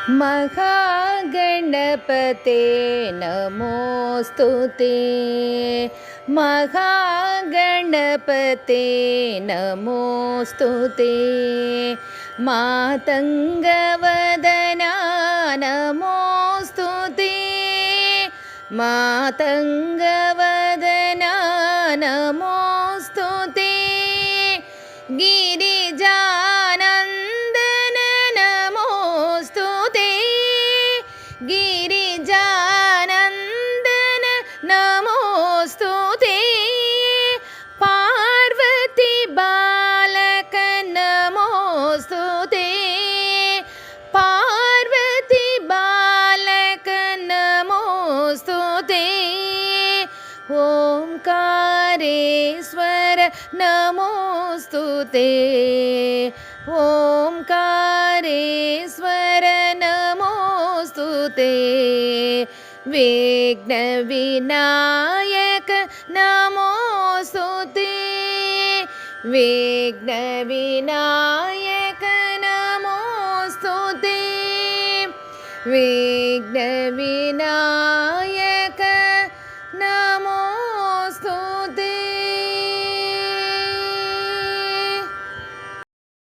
महागणपते नमोस्तुते महागणपते नमोस्तुते मातङ्गवदना नमोस्तुते मातङ्गवदना नमोस्तुते गिरिजानन्दन नमोस्तुते गिरिजानन्दन नमोस्तुते पार्वती बालक नमोस्तुते पार्वती बालक नमोस्तुते ओंकारेश्वर नमोस्तुते ओंकारेश्वर नमोस्तुते विघ्नविनायक नमोस्तुते विघ्नविनायक नमोस्तुते विघ्नविनायक